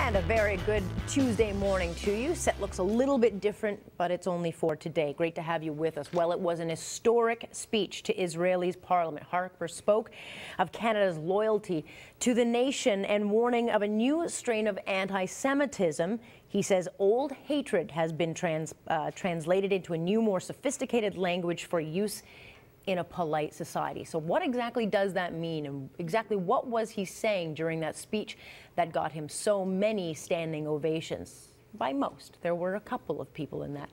And a very good Tuesday morning to you. Set looks a little bit different, but it's only for today. Great to have you with us. Well, it was an historic speech to Israel's parliament. Harper spoke of Canada's loyalty to the nation and warning of a new strain of anti-Semitism. He says old hatred has been translated into a new, more sophisticated language for use in a polite society. So what exactly does that mean, and exactly what was he saying during that speech that got him so many standing ovations? By most. There were a couple of people in that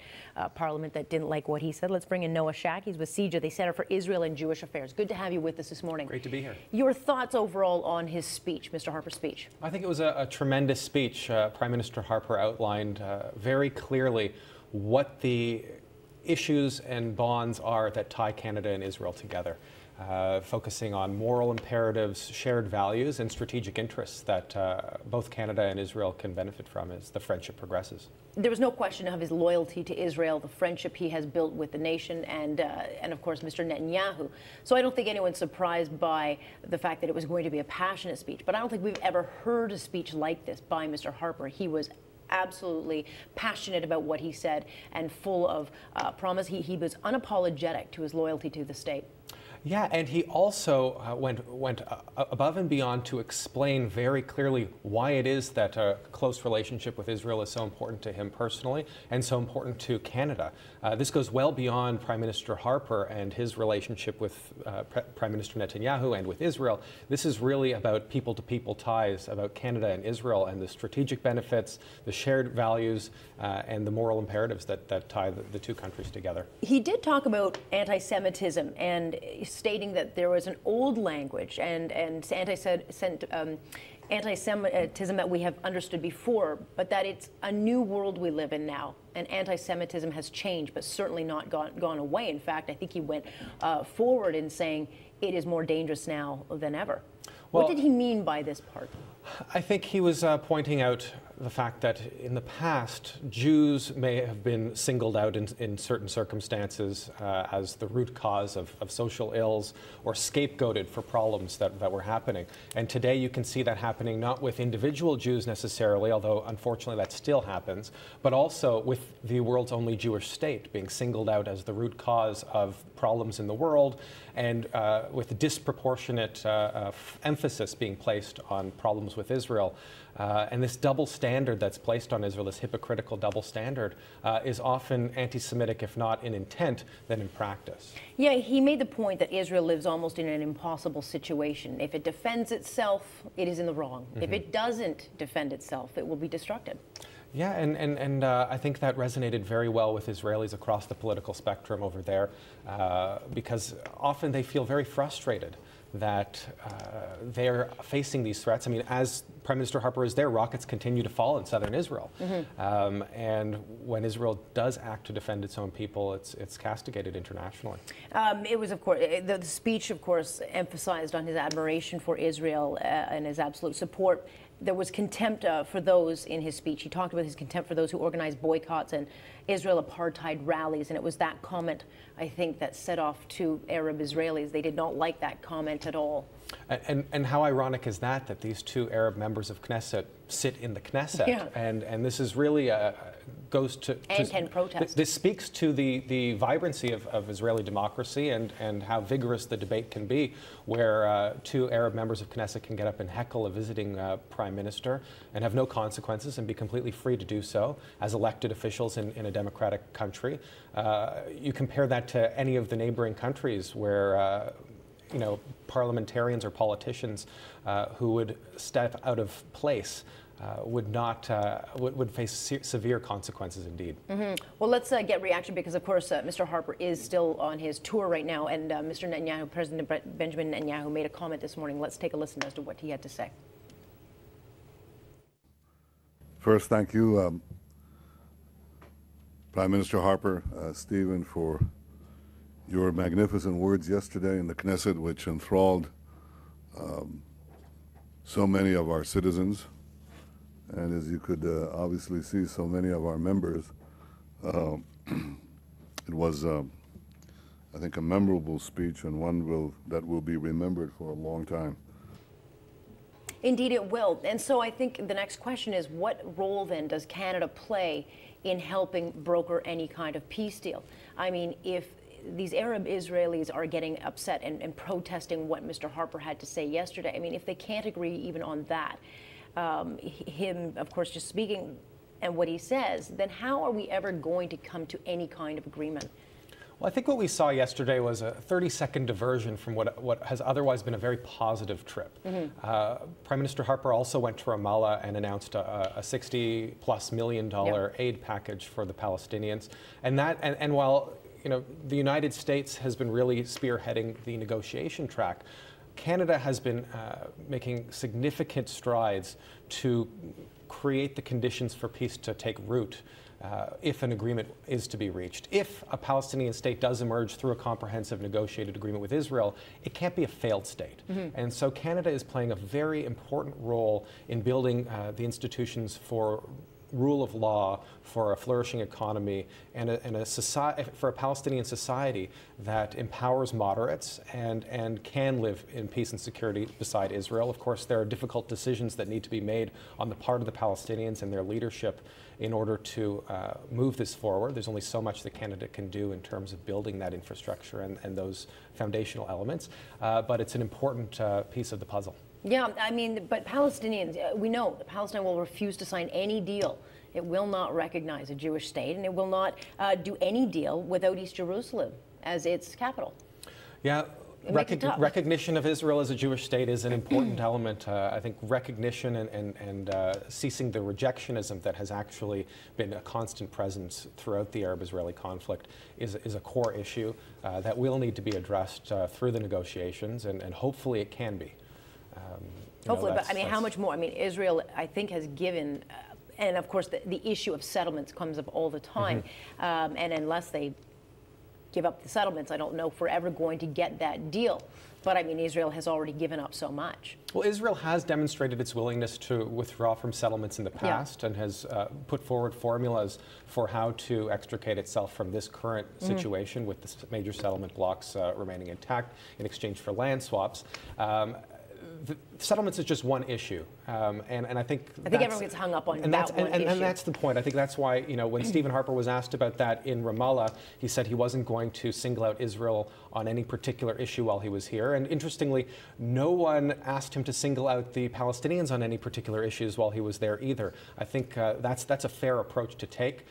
parliament that didn't like what he said. Let's bring in Noah Shack. He's with CJA, the Center for Israel and Jewish Affairs. Good to have you with us this morning. Great to be here. Your thoughts overall on his speech, Mr. Harper's speech? I think it was a tremendous speech. Prime Minister Harper outlined very clearly what the issues and bonds are that tie Canada and Israel together, focusing on moral imperatives, shared values, and strategic interests that both Canada and Israel can benefit from as the friendship progresses. There was no question of his loyalty to Israel, the friendship he has built with the nation, and of course, Mr. Netanyahu. So I don't think anyone's surprised by the fact that it was going to be a passionate speech, but I don't think we've ever heard a speech like this by Mr. Harper. He was absolutely passionate about what he said and full of promise. He was unapologetic to his loyalty to the state. Yeah, and he also went above and beyond to explain very clearly why it is that a close relationship with Israel is so important to him personally and so important to Canada. This goes well beyond Prime Minister Harper and his relationship with Prime Minister Netanyahu and with Israel. This is really about people-to-people ties, about Canada and Israel and the strategic benefits, the shared values, and the moral imperatives that tie the two countries together. He did talk about anti-Semitism and stating that there was an old language and anti-Semitism that we have understood before, but that it's a new world we live in now. And anti-Semitism has changed, but certainly not gone away. In fact, I think he went forward in saying it is more dangerous now than ever. Well, what did he mean by this part? I think he was pointing out the fact that in the past, Jews may have been singled out in certain circumstances as the root cause of social ills or scapegoated for problems that were happening. And today you can see that happening not with individual Jews necessarily, although unfortunately that still happens, but also with the world's only Jewish state being singled out as the root cause of problems in the world, and with disproportionate emphasis being placed on problems with Israel. And this double standard that's placed on Israel, this hypocritical double standard, is often anti-Semitic, if not in intent, then in practice. Yeah, he made the point that Israel lives almost in an impossible situation. If it defends itself, it is in the wrong. Mm-hmm. If it doesn't defend itself, it will be destructed. Yeah, and I think that resonated very well with Israelis across the political spectrum over there, because often they feel very frustrated that they're facing these threats. I mean, as Prime Minister Harper is there, rockets continue to fall in southern Israel. Mm-hmm. And when Israel does act to defend its own people, it's castigated internationally. It was, of course, the speech, of course, emphasized on his admiration for Israel and his absolute support. There was contempt for those in his speech. He talked about his contempt for those who organize boycotts and Israel apartheid rallies, and it was that comment, I think, that set off two Arab Israelis. They did not like that comment at all. And how ironic is that these two Arab members of Knesset sit in the Knesset? Yeah. And this is really goes to and can protest. This speaks to the vibrancy of Israeli democracy and how vigorous the debate can be, where two Arab members of Knesset can get up and heckle a visiting prime minister and have no consequences and be completely free to do so as elected officials in a democratic country. You compare that to any of the neighboring countries where you know, parliamentarians or politicians who would step out of place would face severe consequences indeed. Mm-hmm. Well, let's get reaction because, of course, Mr. Harper is still on his tour right now, and Mr. Netanyahu, President Benjamin Netanyahu, made a comment this morning. Let's take a listen as to what he had to say. First, thank you, Prime Minister Harper, Stephen, for your magnificent words yesterday in the Knesset, which enthralled so many of our citizens. And as you could obviously see, so many of our members. It was, I think, a memorable speech and one that will be remembered for a long time. Indeed it will. And so I think the next question is, what role then does Canada play in helping broker any kind of peace deal? I mean, if these Arab Israelis are getting upset and protesting what Mr. Harper had to say yesterday, I mean, if they can't agree even on that, him, of course, just speaking and what he says, then how are we ever going to come to any kind of agreement? Well, I think what we saw yesterday was a 30-second diversion from what has otherwise been a very positive trip. Prime Minister Harper also went to Ramallah and announced a $60+ million aid package for the Palestinians. And while the United States has been really spearheading the negotiation track, Canada has been making significant strides to create the conditions for peace to take root if an agreement is to be reached. If a Palestinian state does emerge through a comprehensive negotiated agreement with Israel, it can't be a failed state. And so Canada is playing a very important role in building the institutions for rule of law, for a flourishing economy, and for a Palestinian society that empowers moderates and can live in peace and security beside Israel. Of course, there are difficult decisions that need to be made on the part of the Palestinians and their leadership in order to move this forward. There's only so much that Canada can do in terms of building that infrastructure and those foundational elements, but it's an important piece of the puzzle. Yeah, I mean, but Palestinians, we know that Palestine will refuse to sign any deal. It will not recognize a Jewish state, and it will not do any deal without East Jerusalem as its capital. Yeah, recognition of Israel as a Jewish state is an important element. I think recognition and ceasing the rejectionism that has actually been a constant presence throughout the Arab-Israeli conflict is a core issue that will need to be addressed through the negotiations, and hopefully it can be. Hopefully, but I mean, how much more? I mean, Israel, I think, has given, and of course, the issue of settlements comes up all the time, and unless they give up the settlements, I don't know if we're ever going to get that deal. But I mean, Israel has already given up so much. Well, Israel has demonstrated its willingness to withdraw from settlements in the past and has put forward formulas for how to extricate itself from this current situation with the major settlement blocks remaining intact in exchange for land swaps. The settlements is just one issue, and I think everyone gets hung up on that one issue. And that's the point. I think that's why, when Stephen Harper was asked about that in Ramallah, he said he wasn't going to single out Israel on any particular issue while he was here. And interestingly, no one asked him to single out the Palestinians on any particular issues while he was there either. I think that's a fair approach to take.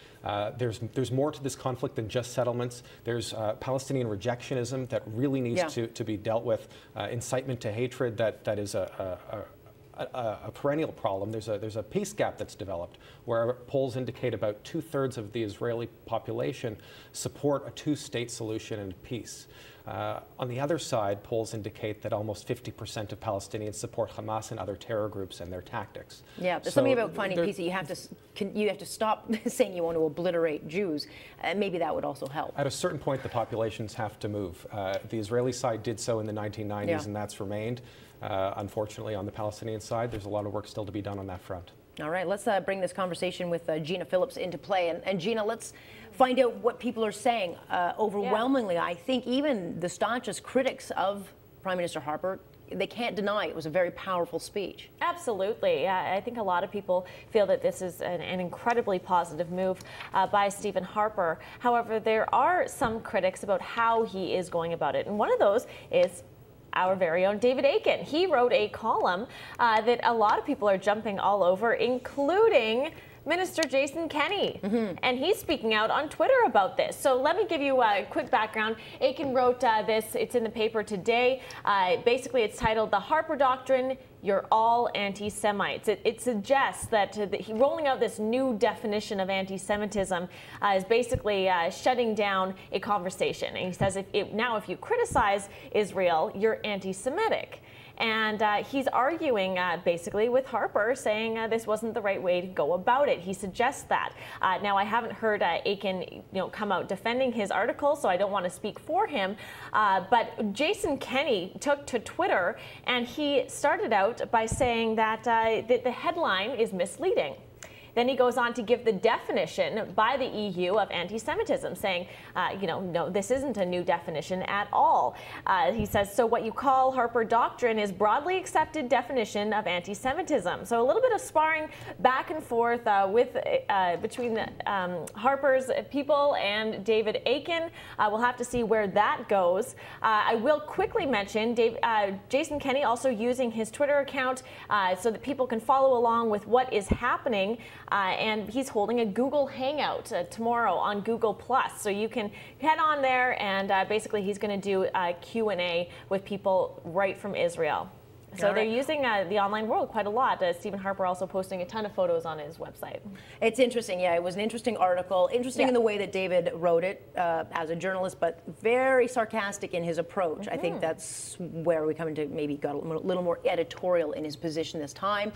There's more to this conflict than just settlements. There's Palestinian rejectionism that really needs to be dealt with, incitement to hatred that is a perennial problem. There's a peace gap that's developed where polls indicate about 2/3 of the Israeli population support a two-state solution and peace. On the other side, polls indicate that almost 50% of Palestinians support Hamas and other terror groups and their tactics. Yeah, there's something about finding peace that you have to stop saying you want to obliterate Jews. Maybe that would also help. At a certain point, the populations have to move. The Israeli side did so in the 1990s, and that's remained. Unfortunately, on the Palestinian side, there's a lot of work still to be done on that front. All right, let's bring this conversation with Gina Phillips into play. And Gina, let's find out what people are saying. Overwhelmingly, I think even the staunchest critics of Prime Minister Harper, they can't deny it was a very powerful speech. Absolutely. I think a lot of people feel that this is an incredibly positive move by Stephen Harper. However, there are some critics about how he is going about it. And one of those is our very own David Akin. He wrote a column that a lot of people are jumping all over, including Minister Jason Kenney. And he's speaking out on Twitter about this. So let me give you a quick background. Akin wrote this, it's in the paper today. Basically, it's titled, "The Harper Doctrine, You're All Anti-Semites." It suggests that rolling out this new definition of anti-Semitism is basically shutting down a conversation. And he says, now if you criticize Israel, you're anti-Semitic. And he's arguing basically with Harper, saying this wasn't the right way to go about it. He suggests that. Now, I haven't heard Akin come out defending his article, so I don't want to speak for him. But Jason Kenney took to Twitter, and he started out by saying that the headline is misleading. Then he goes on to give the definition by the EU of anti-Semitism, saying, no, this isn't a new definition at all. He says, so what you call Harper doctrine is broadly accepted definition of anti-Semitism. So a little bit of sparring back and forth between Harper's people and David Aiken. We'll have to see where that goes. I will quickly mention Jason Kenney also using his Twitter account so that people can follow along with what is happening. And he's holding a Google Hangout tomorrow on Google+. So you can head on there, and basically he's going to do a Q&A with people right from Israel. So they're using the online world quite a lot. Stephen Harper also posting a ton of photos on his website. It's interesting. Yeah, it was an interesting article. Interesting in the way that David wrote it as a journalist, but very sarcastic in his approach. I think that's where we come into maybe got a little more editorial in his position this time.